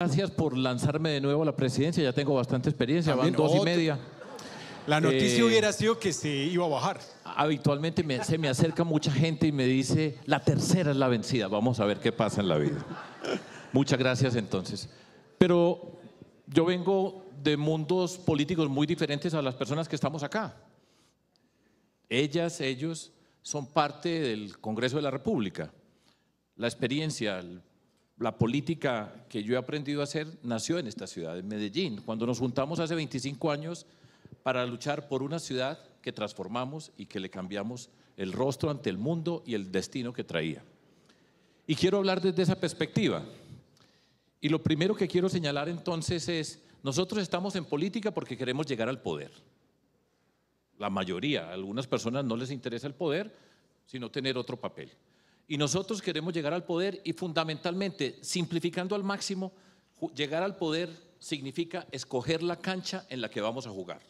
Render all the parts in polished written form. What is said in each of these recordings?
Gracias por lanzarme de nuevo a la presidencia, ya tengo bastante experiencia, También van 2:30. La noticia hubiera sido que se iba a bajar. Habitualmente se me acerca mucha gente y me dice, la tercera es la vencida, vamos a ver qué pasa en la vida. Muchas gracias entonces. Pero yo vengo de mundos políticos muy diferentes a las personas que estamos acá. Ellas, ellos son parte del Congreso de la República. La experiencia, la política que yo he aprendido a hacer nació en esta ciudad, en Medellín, cuando nos juntamos hace 25 años para luchar por una ciudad que transformamos y que le cambiamos el rostro ante el mundo y el destino que traía. Y quiero hablar desde esa perspectiva. Y lo primero que quiero señalar entonces es, nosotros estamos en política porque queremos llegar al poder. La mayoría, a algunas personas no les interesa el poder, sino tener otro papel. Y nosotros queremos llegar al poder y fundamentalmente, simplificando al máximo, llegar al poder significa escoger la cancha en la que vamos a jugar.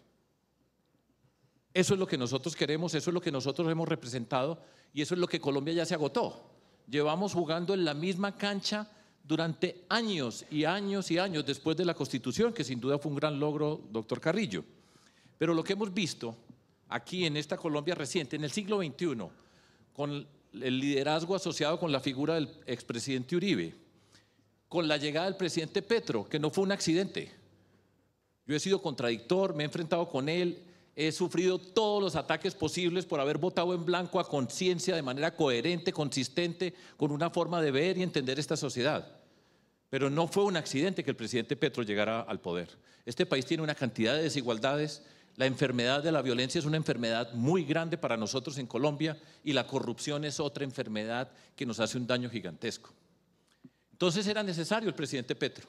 Eso es lo que nosotros queremos, eso es lo que nosotros hemos representado y eso es lo que Colombia ya se agotó. Llevamos jugando en la misma cancha durante años y años y años después de la Constitución, que sin duda fue un gran logro, doctor Carrillo. Pero lo que hemos visto aquí en esta Colombia reciente, en el siglo XXI, con el liderazgo asociado con la figura del expresidente Uribe, con la llegada del presidente Petro, que no fue un accidente. Yo he sido contradictor, me he enfrentado con él, he sufrido todos los ataques posibles por haber votado en blanco a conciencia, de manera coherente, consistente, con una forma de ver y entender esta sociedad. Pero no fue un accidente que el presidente Petro llegara al poder. Este país tiene una cantidad de desigualdades. La enfermedad de la violencia es una enfermedad muy grande para nosotros en Colombia y la corrupción es otra enfermedad que nos hace un daño gigantesco. Entonces era necesario el presidente Petro,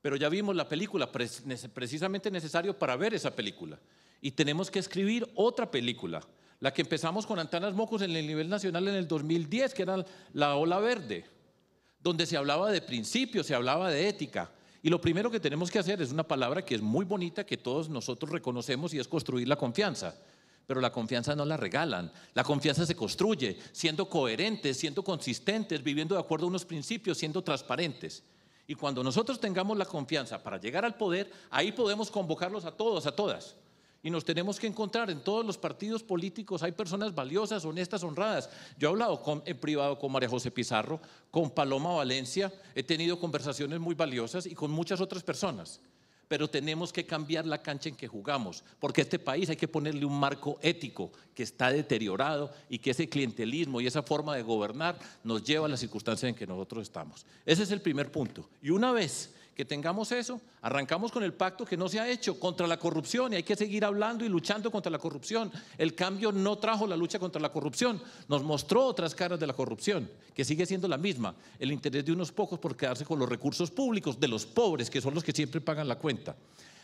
pero ya vimos la película, precisamente necesario para ver esa película. Y tenemos que escribir otra película, la que empezamos con Antanas Mocos en el nivel nacional en el 2010, que era la Ola Verde, donde se hablaba de principios, se hablaba de ética. Y lo primero que tenemos que hacer es una palabra que es muy bonita, que todos nosotros reconocemos y es construir la confianza. Pero la confianza no la regalan, la confianza se construye siendo coherentes, siendo consistentes, viviendo de acuerdo a unos principios, siendo transparentes. Y cuando nosotros tengamos la confianza para llegar al poder, ahí podemos convocarlos a todos, a todas. Y nos tenemos que encontrar en todos los partidos políticos, hay personas valiosas, honestas, honradas. Yo he hablado en privado con María José Pizarro, con Paloma Valencia, he tenido conversaciones muy valiosas y con muchas otras personas. Pero tenemos que cambiar la cancha en que jugamos, porque a este país hay que ponerle un marco ético que está deteriorado y que ese clientelismo y esa forma de gobernar nos lleva a las circunstancias en que nosotros estamos. Ese es el primer punto. Y una vez que tengamos eso, arrancamos con el pacto que no se ha hecho contra la corrupción y hay que seguir hablando y luchando contra la corrupción. El cambio no trajo la lucha contra la corrupción, nos mostró otras caras de la corrupción, que sigue siendo la misma, el interés de unos pocos por quedarse con los recursos públicos de los pobres, que son los que siempre pagan la cuenta.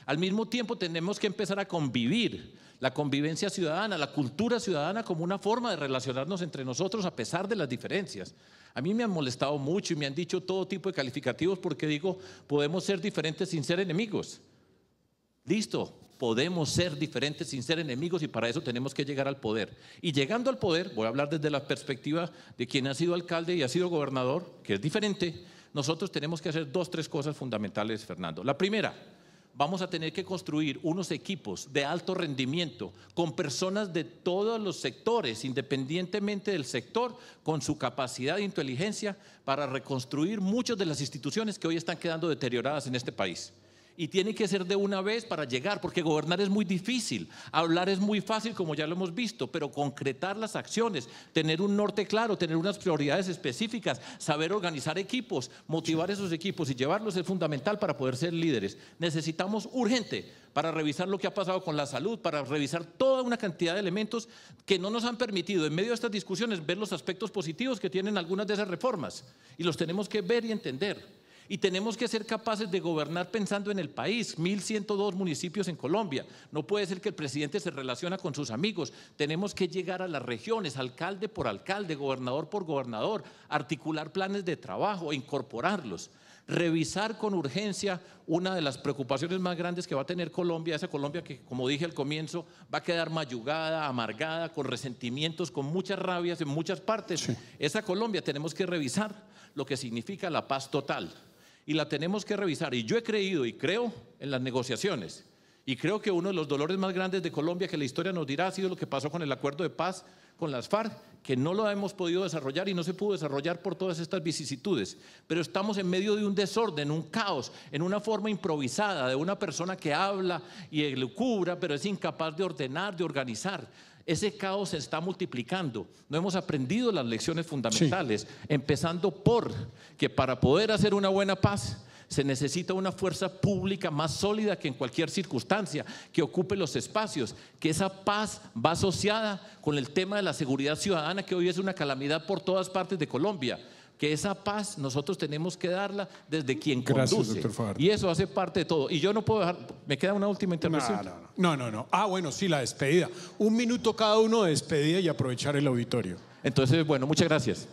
Al mismo tiempo tenemos que empezar a convivir, la convivencia ciudadana, la cultura ciudadana como una forma de relacionarnos entre nosotros a pesar de las diferencias. A mí me han molestado mucho y me han dicho todo tipo de calificativos porque digo, podemos ser diferentes sin ser enemigos. Listo, podemos ser diferentes sin ser enemigos y para eso tenemos que llegar al poder. Y llegando al poder, voy a hablar desde la perspectiva de quien ha sido alcalde y ha sido gobernador, que es diferente. Nosotros tenemos que hacer 2 o 3 cosas fundamentales, Fernando. La primera, vamos a tener que construir unos equipos de alto rendimiento con personas de todos los sectores, independientemente del sector, con su capacidad de inteligencia para reconstruir muchas de las instituciones que hoy están quedando deterioradas en este país. Y tiene que ser de una vez para llegar, porque gobernar es muy difícil, hablar es muy fácil como ya lo hemos visto, pero concretar las acciones, tener un norte claro, tener unas prioridades específicas, saber organizar equipos, motivar esos equipos y llevarlos es fundamental para poder ser líderes. Necesitamos urgente para revisar lo que ha pasado con la salud, para revisar toda una cantidad de elementos que no nos han permitido en medio de estas discusiones ver los aspectos positivos que tienen algunas de esas reformas y los tenemos que ver y entender. Y tenemos que ser capaces de gobernar pensando en el país, 1.102 municipios en Colombia. No puede ser que el presidente se relaciona con sus amigos. Tenemos que llegar a las regiones, alcalde por alcalde, gobernador por gobernador, articular planes de trabajo, incorporarlos. Revisar con urgencia una de las preocupaciones más grandes que va a tener Colombia, esa Colombia que, como dije al comienzo, va a quedar mayugada, amargada, con resentimientos, con muchas rabias en muchas partes. Sí. Esa Colombia tenemos que revisar lo que significa la paz total. y la tenemos que revisar. Y yo he creído y creo en las negociaciones. Y creo que uno de los dolores más grandes de Colombia, que la historia nos dirá, ha sido lo que pasó con el acuerdo de paz con las FARC, que no lo hemos podido desarrollar y no se pudo desarrollar por todas estas vicisitudes. Pero estamos en medio de un desorden, un caos, en una forma improvisada de una persona que habla y elucubra, pero es incapaz de ordenar, de organizar. Ese caos se está multiplicando. No hemos aprendido las lecciones fundamentales, empezando por que para poder hacer una buena paz se necesita una fuerza pública más sólida que en cualquier circunstancia, que ocupe los espacios, que esa paz va asociada con el tema de la seguridad ciudadana, que hoy es una calamidad por todas partes de Colombia. Que esa paz nosotros tenemos que darla desde quien conduce. Doctor Fajardo. Y eso hace parte de todo. Y yo no puedo dejar, me queda una última intervención. No. Ah, bueno, sí, la despedida. 1 minuto cada uno de despedida y aprovechar el auditorio. Entonces, bueno, muchas gracias.